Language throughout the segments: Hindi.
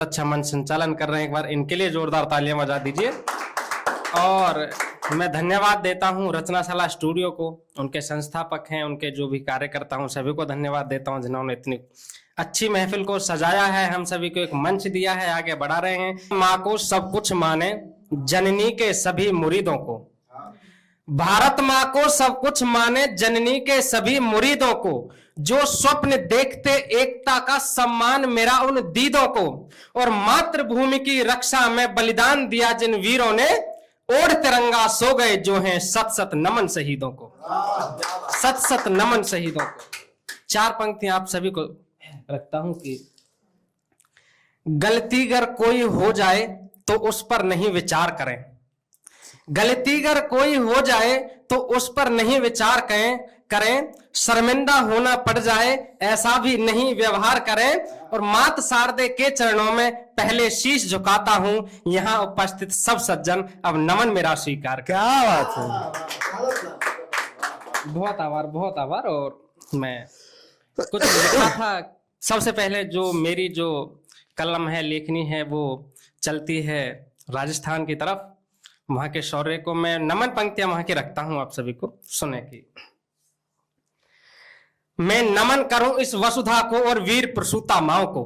अच्छा मंच संचालन कर रहे हैं, एक बार इनके लिए जोरदार तालियां बजा दीजिए। और मैं धन्यवाद देता हूं रचनाशाला स्टूडियो को, उनके संस्थापक हैं, उनके जो भी कार्यकर्ता हूं सभी को धन्यवाद देता हूं जिन्होंने इतनी अच्छी महफिल को सजाया है, हम सभी को एक मंच दिया है, आगे बढ़ा रहे हैं। माँ को सब कुछ माने जननी के सभी मुरीदों को, भारत माँ को सब कुछ माने जननी के सभी मुरीदों को, जो स्वप्न देखते एकता का सम्मान मेरा उन दीदों को, और मातृभूमि की रक्षा में बलिदान दिया जिन वीरों ने, ओढ़ तिरंगा सो गए जो हैं सत सत नमन शहीदों को, सत सत नमन शहीदों को। चार पंक्तियां आप सभी को रखता हूं कि गलती अगर कोई हो जाए तो उस पर नहीं विचार करें, गलती अगर कोई हो जाए तो उस पर नहीं विचार करें, शर्मिंदा होना पड़ जाए ऐसा भी नहीं व्यवहार करें, और मात शारदे के चरणों में पहले शीश झुकाता हूं, यहाँ उपस्थित सब सज्जन अब नमन मेरा स्वीकार। क्या बात है, बहुत आभार। और मैं कुछ लिखा था, सबसे पहले जो मेरी जो कलम है, लेखनी है, वो चलती है राजस्थान की तरफ, वहां के शौर्य को मैं नमन पंक्तियां वहां की रखता हूं, आप सभी को सुने की। मैं नमन करूं इस वसुधा को और वीर प्रसूता माओ को,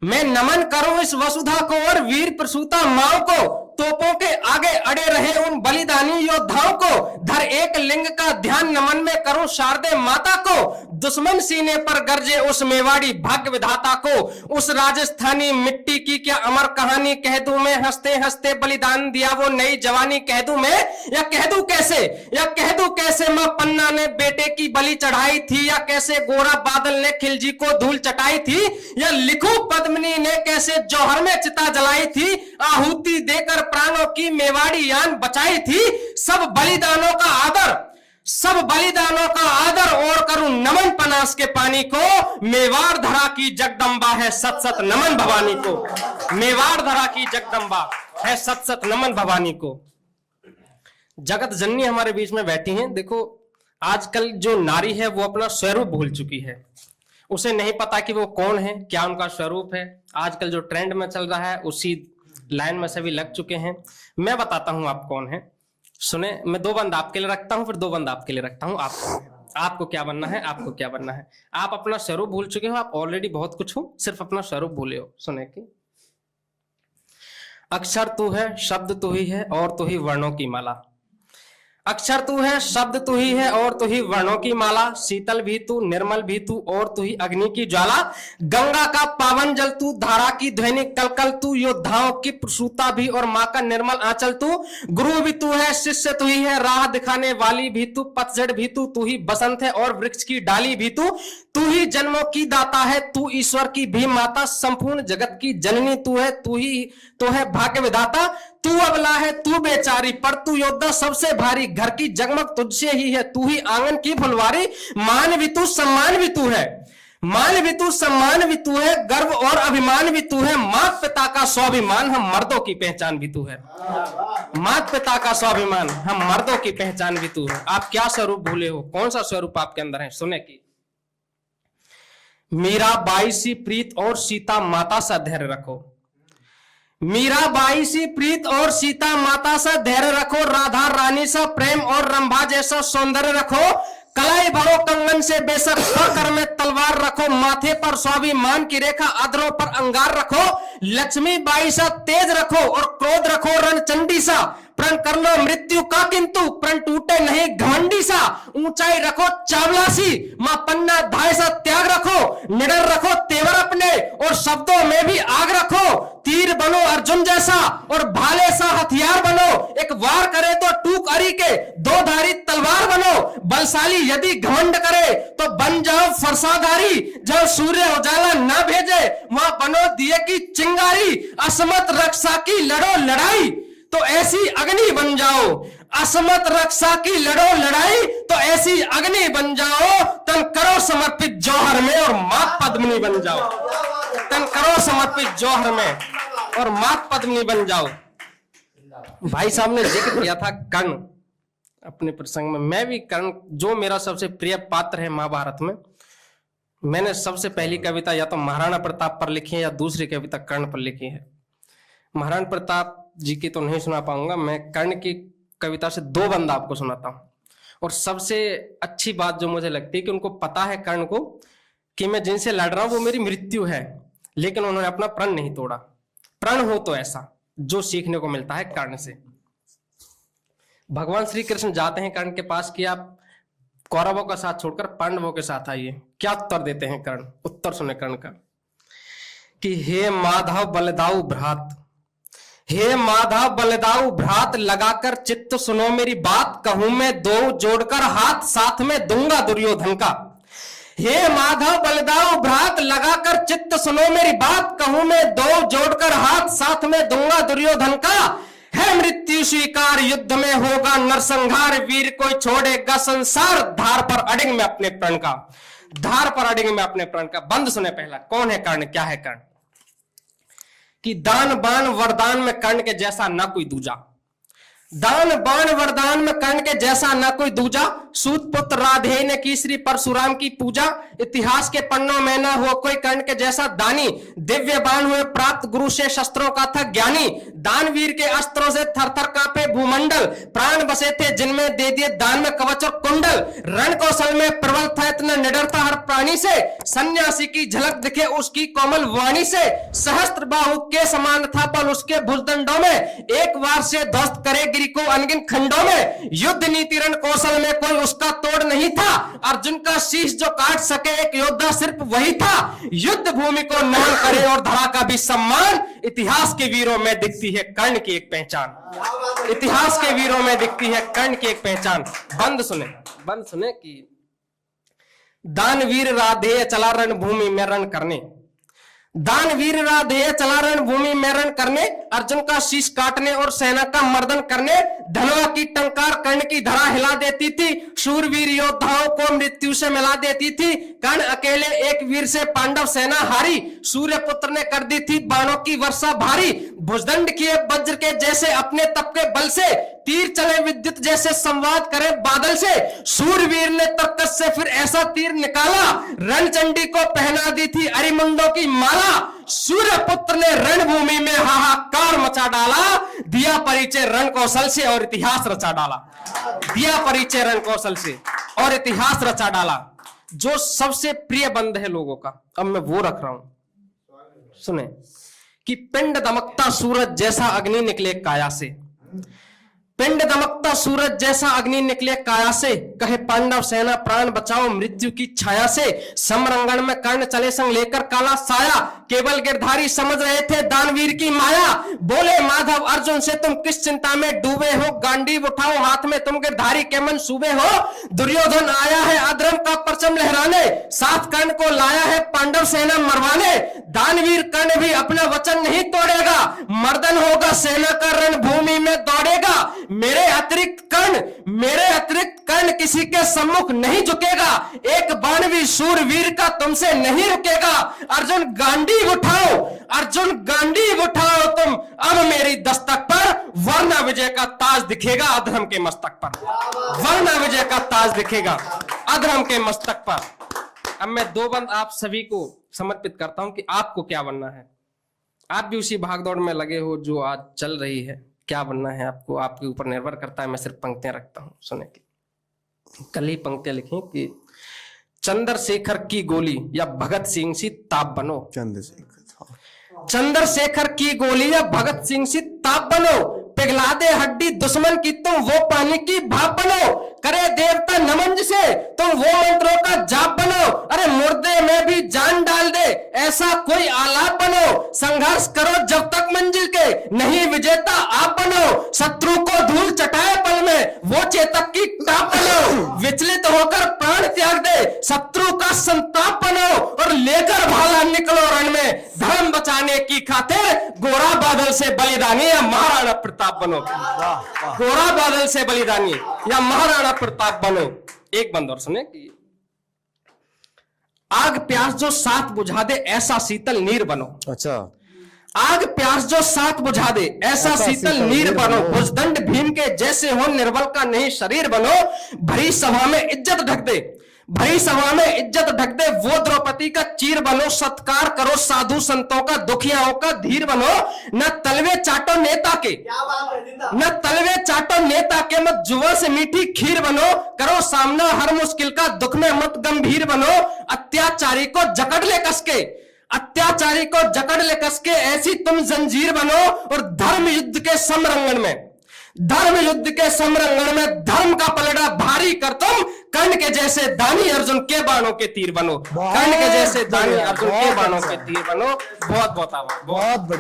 मैं नमन करूं इस वसुधा को और वीर प्रसूता माओ को, तोपों के आगे अड़े रहे उन बलिदानी योद्धाओं को, धर एक लिंग का ध्यान नमन में करूं शारदे माता को, दुश्मन सीने पर गरजे उस मेवाड़ी भाग्य विधाता को, उस राजस्थानी मिट्टी की क्या अमर कहानी कह दूं मैं, हंसते हंसते बलिदान दिया वो नई जवानी कह दूं मैं, या कह दूं कैसे मां पन्ना ने बेटे की बलि चढ़ाई थी, या कैसे गोरा बादल ने खिलजी को धूल चटाई थी, या लिखूं पद्मिनी ने कैसे जौहर में चिता जलाई थी, आहुति देकर प्राणों की मेवाड़ी यान बचाई थी, सब बलिदानों का आदर और करूं नमन पनास के पानी को, मेवाड़ धरा की जगदम्बा है सत सत नमन भवानी को, मेवाड़ धरा की जगदम्बा है सत सत नमन भवानी को। जगत जननी हमारे बीच में बैठी हैं। देखो आजकल जो नारी है वो अपना स्वरूप भूल चुकी है, उसे नहीं पता कि वो कौन है, क्या उनका स्वरूप है। आजकल जो ट्रेंड में चल रहा है उसी लाइन में सभी लग चुके हैं। मैं बताता हूं आप कौन है, सुने। मैं 2 बंद आपके लिए रखता हूं, फिर 2 बंद आपके लिए रखता हूं। आपको क्या बनना है, आपको क्या बनना है। आप अपना स्वरूप भूल चुके हो, आप ऑलरेडी बहुत कुछ हो, सिर्फ अपना स्वरूप भूले हो। सुने की अक्षर तू है, शब्द तू ही है, और तू ही वर्णों की माला। अक्षर तू है, शब्द तू ही है, और तू ही वर्णों की माला। शीतल भी तू, निर्मल भी तू, और तू ही अग्नि की ज्वाला। गंगा का पावन जल तू, धारा की ध्वनि कलकल तू, योद्धाओं की प्रसूता भी और माँ का निर्मल आंचल तू। गुरु भी तू है, शिष्य तू ही है, राह दिखाने वाली भी तू, पतझड़ भी तू ही बसंत है और वृक्ष की डाली भी तू ही जन्मों की दाता है, तू ईश्वर की भी माता, संपूर्ण जगत की जननी तू है, तू ही तो है भाग्य विधाता। तू अबला है, तू बेचारी, पर तू योद्धा सबसे भारी, घर की जगमग तुझसे ही है, तू ही आंगन की फुलवारी। मान भी तू, सम्मान भी तू है, मान भी तू, सम्मान भी तू है, गर्व और अभिमान भी तू है, मात पिता का स्वाभिमान, हम मर्दों की पहचान भी तू है। मात पिता का स्वाभिमान, हम मर्दों की पहचान भी तू है। आप क्या स्वरूप भूले हो, कौन सा स्वरूप आपके अंदर है। सुने की मीरा बाई सी प्रीत और सीता माता सा धैर्य रखो, मीरा बाई सी प्रीत और सीता माता सा धैर्य रखो, राधा रानी सा प्रेम और रंभा जैसा सौंदर्य रखो, कलाई भरो कंगन से बेशक कर में तलवार रखो, माथे पर स्वाभिमान की रेखा, अधरों पर अंगार रखो, लक्ष्मी बाई सा तेज रखो और क्रोध रखो रणचंडी सा, प्रण कर लो मृत्यु का किंतु प्रण टूटे नहीं घमंडी सा, ऊंचाई रखो चावला सी, मां पन्ना धाय सा त्याग रखो, निडर रखो तेवर अपने और शब्दों में भी आग रखो, तीर बनो अर्जुन जैसा और भाले सा हथियार बनो, एक वार करे तो टूक अरी के 2 धारी तलवार बनो, बलशाली यदि घमंड करे तो बन जाओ फरसाधारी, जब सूर्य उजाला ना भेजे वहां बनो दिए की चिंगारी, असमत रक्षा की लड़ो लड़ाई तो ऐसी अग्नि बन जाओ, असमत रक्षा की लड़ो लड़ाई तो ऐसी अग्नि बन जाओ, तन करो समर्पित जौहर में और मात पद्मिनी बन जाओ, तन करो समर्पित जौहर में और मात पद्मिनी बन जाओ। भाई साहब ने जिक्र किया था कर्ण अपने प्रसंग में, मैं भी कर्ण, जो मेरा सबसे प्रिय पात्र है महाभारत में, मैंने सबसे पहली कविता या तो महाराणा प्रताप पर लिखी है या दूसरी कविता कर्ण पर लिखी है। महाराणा प्रताप जी की तो नहीं सुना पाऊंगा, मैं कर्ण की कविता से 2 बंद आपको सुनाता हूं। और सबसे अच्छी बात जो मुझे लगती है कि उनको पता है कर्ण को कि मैं जिनसे लड़ रहा हूं वो मेरी मृत्यु है, लेकिन उन्होंने अपना प्रण नहीं तोड़ा। प्रण हो तो ऐसा जो सीखने को मिलता है कर्ण से। भगवान श्री कृष्ण जाते हैं कर्ण के पास कि आप कौरवों का साथ छोड़कर पांडवों के साथ आइए। क्या उत्तर देते हैं कर्ण? उत्तर सुने कर्ण का कि हे माधव बलदाऊ भ्रात, हे माधव बलदाऊ भ्रात, लगाकर चित्त सुनो मेरी बात, कहूं मैं 2 जोड़कर हाथ, साथ में दूंगा दुर्योधन का। हे माधव बलदाऊ भ्रात, लगाकर चित्त सुनो मेरी बात, कहूं मैं 2 जोड़कर हाथ, साथ में दूंगा दुर्योधन का। है मृत्यु स्वीकार, युद्ध में होगा नरसंहार, वीर कोई छोड़ेगा संसार, धार पर अडिग में अपने प्रण का। धार पर अडिग में अपने प्रण का। बंद सुने पहला, कौन है कर्ण, क्या है कर्ण? कि दान बाण वरदान में कर्ण के जैसा ना कोई दूजा। दान बाण वरदान में कर्ण के जैसा ना कोई दूजा, सूत पुत्र राधे ने की श्री परशुराम की पूजा, इतिहास के पन्नों में ना हो कोई कर्ण के जैसा दानी, दिव्य बाण हुए प्राप्त गुरु से शस्त्रों का था ज्ञानी, दानवीर के अस्त्रों से थर थर कांपे भूमंडल, प्राण बसे थे जिनमें दे दिए दान में कवच और कुंडल, रण कौशल में प्रबल था इतना निडर था हर प्राणी से, सन्यासी की झलक दिखे उसकी कोमल वाणी से, सहस्त्र बाहु के समान था बल उसके भुजदंडों में, एक बार से ध्वस्त करे को अनगिन खंडों में, युद्ध नीति रण कौशल में कोई उसका तोड़ नहीं था, अर्जुन का शीश जो काट सके एक योद्धा सिर्फ वही था, युद्ध भूमि को नमन करे और धरा का भी सम्मान, इतिहास के वीरों में दिखती है कर्ण की एक पहचान। इतिहास के वीरों में दिखती है कर्ण की एक पहचान। बंद सुने कि दानवीर राधेय चला रणभूमि में रण करने, दानवीर राधेय चला रणभूमि में रण करने, अर्जुन का शीश काटने और सेना का मर्दन करने, धनवा की टंकार कर्ण की धरा हिला देती थी, शूरवीर योद्धाओं को मृत्यु से मिला देती थी, कर्ण अकेले एक वीर से पांडव सेना हारी, सूर्य पुत्र ने कर दी थी बाणों की वर्षा भारी, भुजदंड किए वज्र के जैसे अपने तप के बल से, तीर चले विद्युत जैसे संवाद करे बादल से, शूरवीर ने तर्कस से फिर ऐसा तीर निकाला, रणचंडी को पहना दी थी अरिमुंडों की माला, सूर्य पुत्र ने रणभूमि में हाहाकार मचा डाला, दिया परिचय रण कौशल से और इतिहास रचा डाला। दिया परिचय रण कौशल से और इतिहास रचा डाला। जो सबसे प्रिय बंद है लोगों का, अब मैं वो रख रहा हूं। सुने कि पिंड दमकता सूरज जैसा अग्नि निकले काया से, पिंड दमकता सूरज जैसा अग्नि निकले काया से, कहे पांडव सेना प्राण बचाओ मृत्यु की छाया से, समरंगण में कर्ण चले संग लेकर काला साया, केवल गिरधारी समझ रहे थे दानवीर की माया, बोले माधव अर्जुन से तुम किस चिंता में डूबे हो, गांडीव उठाओ हाथ में तुम गिरधारी के मन सूबे हो, दुर्योधन आया है अधर्म का परचम लहराने, साथ कर्ण को लाया है पांडव सेना मरवाने, दानवीर कर्ण भी अपना वचन नहीं तोड़ेगा, मर्दन होगा सेना का रणभूमि में दौड़ेगा, मेरे अतिरिक्त कर्ण किसी के सम्मुख नहीं झुकेगा, एक बाण भी शूरवीर का तुमसे नहीं रुकेगा, अर्जुन गांडीव उठाओ तुम अब मेरी दस्तक पर, वरना विजय का ताज दिखेगा अधर्म के मस्तक पर, वरना विजय का ताज दिखेगा अधर्म के मस्तक पर। अब मैं 2 बंद आप सभी को समर्पित करता हूं कि आपको क्या बनना है। आप भी उसी भागदौड़ में लगे हो जो आज चल रही है, क्या बनना है आपको आपके ऊपर निर्भर करता है। मैं सिर्फ पंक्तियां रखता हूं, सुने की कल ही पंक्तियां लिखी कि चंद्रशेखर की गोली या भगत सिंह सी ताप बनो, चंद्रशेखर की गोली या भगत सिंह सी ताप बनो, पिघला दे हड्डी दुश्मन की तुम वो पानी की भाप बनो, करे देवता नमन जिसे तुम वो मंत्रों का जाप बनो, अरे मुर्दे में भी जान डाल दे ऐसा कोई आलाप बनो, संघर्ष करो जब तक मंजिल के नहीं विजेता आप बनो, शत्रु को धूल चटाए पल में वो चेतक की टाप बनो, विचलित होकर प्राण त्याग दे शत्रु का संताप बनो, और लेकर भाला निकलो रण में धर्म बचाने की खातिर, गोरा बादल से बलिदानी या महाराणा प्रताप बनो, गोरा बादल से बलिदानी या महाराणा प्रताप बनो। एक बंद और सुने कि आग प्यास जो साथ बुझा दे ऐसा शीतल नीर बनो। अच्छा, आग प्यास जो साथ बुझा दे ऐसा शीतल नीर बनो, भुजदंड भीम के जैसे हो निर्बल का नहीं शरीर बनो, भरी सभा में इज्जत ढक दे, भरी सभा में इज्जत ढक दे वो द्रौपदी का चीर बनो, सत्कार करो साधु संतों का, दुखियाओं का धीर बनो, न तलवे चाटो नेता के, क्या बात है जिंदा न तलवे चाटो नेता के, मत जुआ से मीठी खीर बनो, करो सामना हर मुश्किल का, दुख में मत गंभीर बनो, अत्याचारी को जकड़ ले कसके, अत्याचारी को जकड़ ले कसके, ऐसी तुम जंजीर बनो, और धर्म युद्ध के समरंगण में, धर्म युद्ध के समरंगण में धर्म का पलड़ा भारी कर तुम, कर्ण के जैसे दानी अर्जुन के बाणों के तीर बनो, कर्ण के जैसे दानी अर्जुन के बाणों के तीर बनो। बहुत बहुत आभार। बहुत बढ़िया।